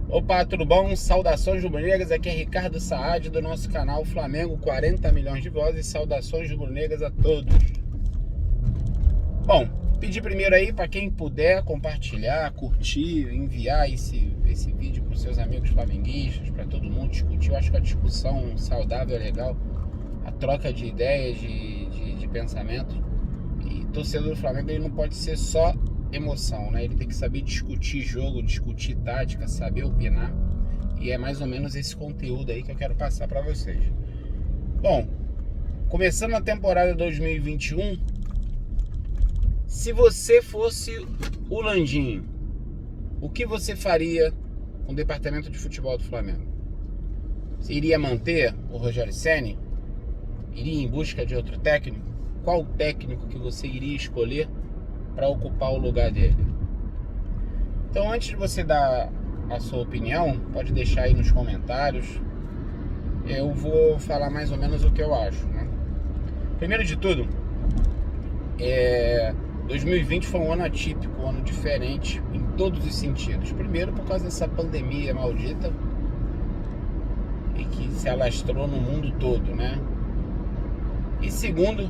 Opa, tudo bom? Saudações rubro-negras, aqui é Ricardo Saad do nosso canal Flamengo 40 milhões de vozes. Saudações rubro-negras a todos. Bom, pedir primeiro aí para quem puder compartilhar, curtir, enviar esse vídeo para os seus amigos flamenguistas, para todo mundo discutir. Eu acho que a discussão saudável é legal, a troca de ideias, de pensamentos. E torcedor do Flamengo ele não pode ser só emoção, né? Ele tem que saber discutir jogo, discutir tática, saber opinar. E é mais ou menos esse conteúdo aí que eu quero passar para vocês. Bom, começando a temporada 2021, se você fosse o Landinho, o que você faria com o departamento de futebol do Flamengo? Você iria manter o Rogério Ceni? Iria em busca de outro técnico? Qual técnico que você iria escolher para ocupar o lugar dele? Então, antes de você dar a sua opinião, pode deixar aí nos comentários. Eu vou falar mais ou menos o que eu acho, né? Primeiro de tudo, 2020 foi um ano atípico, um ano diferente em todos os sentidos. Primeiro, por causa dessa pandemia maldita e que se alastrou no mundo todo, né? E segundo,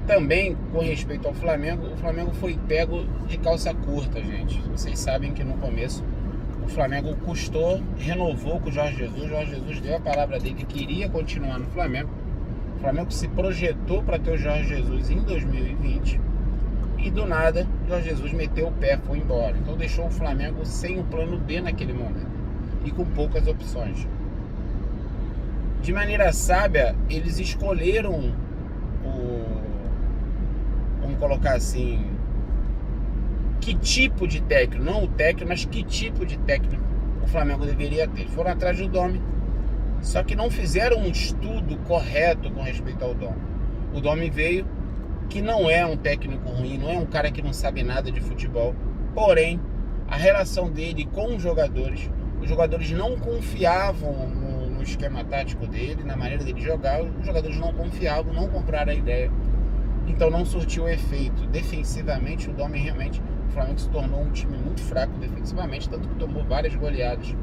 também com respeito ao Flamengo, o Flamengo foi pego de calça curta, gente. Vocês sabem que no começo o Flamengo renovou com o Jorge Jesus. O Jorge Jesus deu a palavra dele que queria continuar no Flamengo. O Flamengo se projetou para ter o Jorge Jesus em 2020 e do nada o Jorge Jesus meteu o pé, foi embora. Então deixou o Flamengo sem o plano B naquele momento e com poucas opções. De maneira sábia, eles escolheram vamos colocar assim, que tipo de técnico, não o técnico, mas que tipo de técnico o Flamengo deveria ter. Foram atrás do Domi, só que não fizeram um estudo correto com respeito ao Domi. O Domi veio, que não é um técnico ruim, não é um cara que não sabe nada de futebol, porém, a relação dele com os jogadores não confiavam no esquema tático dele, na maneira dele jogar, os jogadores não confiavam, não compraram a ideia. Então não surtiu efeito. Defensivamente, o Domi realmente, o Flamengo se tornou um time muito fraco defensivamente, tanto que tomou várias goleadas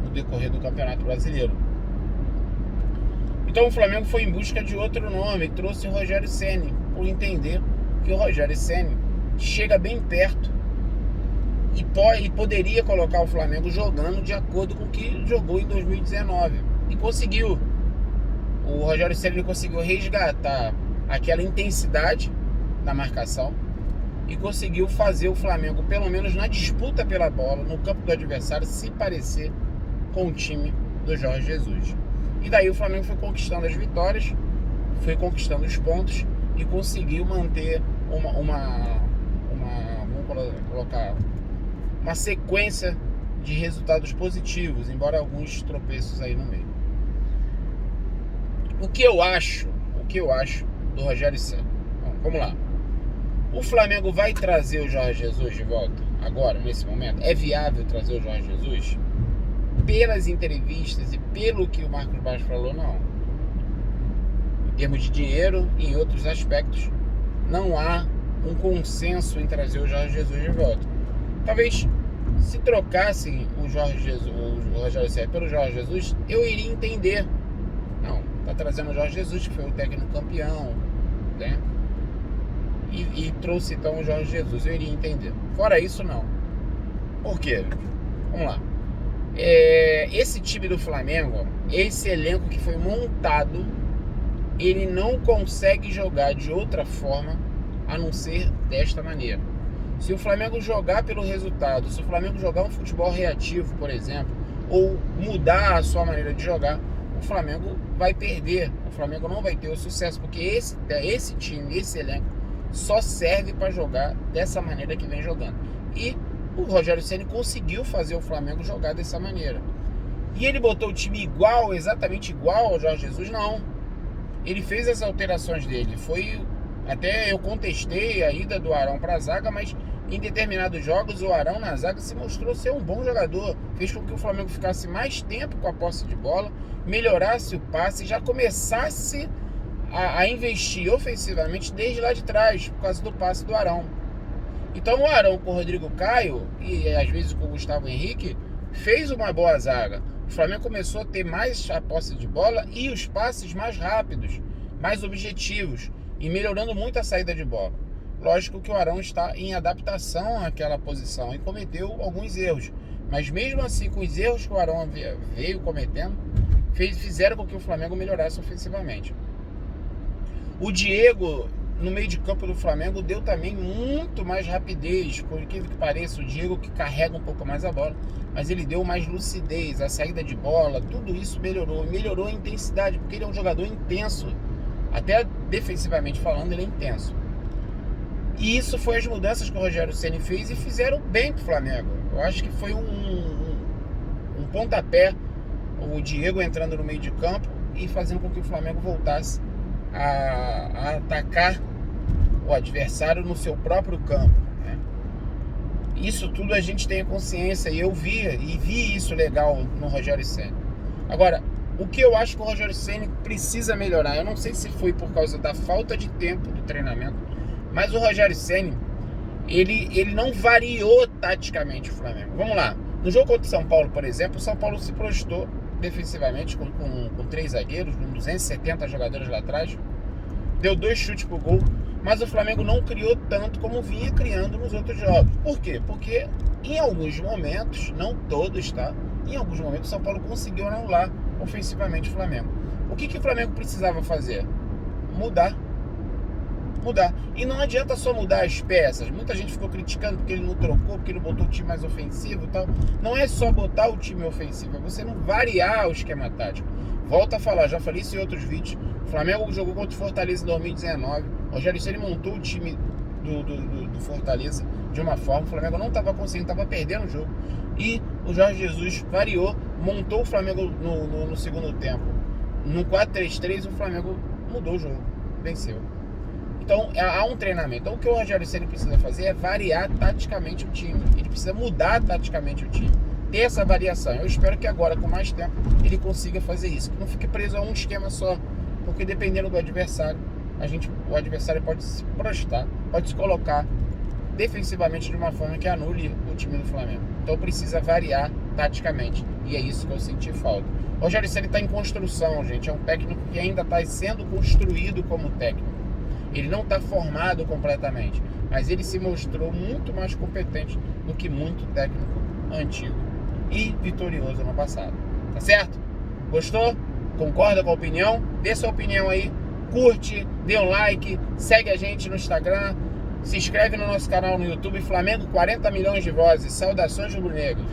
no decorrer do Campeonato Brasileiro. Então o Flamengo foi em busca de outro nome, trouxe o Rogério Ceni, por entender que o Rogério Ceni chega bem perto e poderia colocar o Flamengo jogando de acordo com o que jogou em 2019. E conseguiu. O Rogério Ceni conseguiu resgatar aquela intensidade da marcação e conseguiu fazer o Flamengo, pelo menos na disputa pela bola, no campo do adversário, se parecer com o time do Jorge Jesus. E daí o Flamengo foi conquistando as vitórias, foi conquistando os pontos e conseguiu manter vamos colocar uma sequência de resultados positivos, embora alguns tropeços aí no meio. O que eu acho do Rogério Ceni? Bom, vamos lá. O Flamengo vai trazer o Jorge Jesus de volta agora, nesse momento? É viável trazer o Jorge Jesus? Pelas entrevistas e pelo que o Marcos Braz falou, não. Em termos de dinheiro e em outros aspectos, não há um consenso em trazer o Jorge Jesus de volta. Talvez, se trocassem o Rogério Ceni pelo Jorge Jesus, eu iria entender. Não, tá trazendo o Jorge Jesus, que foi o técnico campeão, né? E trouxe então o Jorge Jesus, eu iria entender. Fora isso, não. Por quê? Vamos lá. Esse time do Flamengo, esse elenco que foi montado, ele não consegue jogar de outra forma a não ser desta maneira. Se o Flamengo jogar pelo resultado, se o Flamengo jogar um futebol reativo, por exemplo, ou mudar a sua maneira de jogar, o Flamengo vai perder. O Flamengo não vai ter o sucesso, porque esse time, esse elenco, só serve para jogar dessa maneira que vem jogando. E o Rogério Ceni conseguiu fazer o Flamengo jogar dessa maneira. E ele botou o time exatamente igual ao Jorge Jesus? Não. Ele fez as alterações dele. Até eu contestei a ida do Arão para a zaga, mas em determinados jogos o Arão na zaga se mostrou ser um bom jogador. Fez com que o Flamengo ficasse mais tempo com a posse de bola, melhorasse o passe e já começasse a investir ofensivamente desde lá de trás, por causa do passe do Arão. Então o Arão com o Rodrigo Caio e às vezes com o Gustavo Henrique fez uma boa zaga. O Flamengo começou a ter mais a posse de bola e os passes mais rápidos, mais objetivos e melhorando muito a saída de bola. Lógico que o Arão está em adaptação àquela posição e cometeu alguns erros. Mas mesmo assim, com os erros que o Arão veio cometendo, fizeram com que o Flamengo melhorasse ofensivamente. O Diego, no meio de campo do Flamengo, deu também muito mais rapidez, por incrível que pareça. O Diego que carrega um pouco mais a bola, mas ele deu mais lucidez, a saída de bola, tudo isso melhorou a intensidade, porque ele é um jogador intenso, até defensivamente falando, ele é intenso. E isso foi as mudanças que o Rogério Ceni fez e fizeram bem pro Flamengo. Eu acho que foi um pontapé, o Diego entrando no meio de campo e fazendo com que o Flamengo voltasse a atacar o adversário no seu próprio campo, né? Isso tudo a gente tem a consciência, e eu vi isso legal no Rogério Ceni. Agora, o que eu acho que o Rogério Ceni precisa melhorar, eu não sei se foi por causa da falta de tempo do treinamento, mas o Rogério Ceni, ele não variou taticamente o Flamengo. Vamos lá, no jogo contra o São Paulo, por exemplo, o São Paulo se prostou defensivamente com 3 zagueiros, com 270 jogadores lá atrás, deu 2 chutes pro gol, mas o Flamengo não criou tanto como vinha criando nos outros jogos. Por quê? Porque em alguns momentos, não todos, tá? Em alguns momentos o São Paulo conseguiu anular ofensivamente o Flamengo. O que o Flamengo precisava fazer? Mudar. E não adianta só mudar as peças. Muita gente ficou criticando porque ele não trocou, porque ele botou o time mais ofensivo e tal. Não é só botar o time ofensivo, é você não variar o esquema tático. Volto a falar, já falei isso em outros vídeos. O Flamengo jogou contra o Fortaleza em 2019. O Rogério Ceni montou o time do Fortaleza de uma forma. O Flamengo não estava conseguindo, estava perdendo o jogo. E o Jorge Jesus variou, montou o Flamengo no segundo tempo. No 4-3-3 o Flamengo mudou o jogo, venceu. Então há um treinamento. Então o que o Rogério Ceni precisa fazer é variar taticamente o time. Ele precisa mudar taticamente o time, ter essa variação. Eu espero que agora, com mais tempo, ele consiga fazer isso, que não fique preso a um esquema só, porque dependendo do adversário, o adversário pode se prostar, pode se colocar defensivamente de uma forma que anule o time do Flamengo. Então precisa variar taticamente, e é isso que eu senti falta. O Rogério Ceni está em construção, gente. É um técnico que ainda está sendo construído como técnico. Ele não está formado completamente, mas ele se mostrou muito mais competente do que muito técnico antigo e vitorioso no passado. Tá certo? Gostou? Concorda com a opinião? Dê sua opinião aí, curte, dê um like, segue a gente no Instagram, se inscreve no nosso canal no YouTube. Flamengo 40 milhões de vozes. Saudações rubro-negros.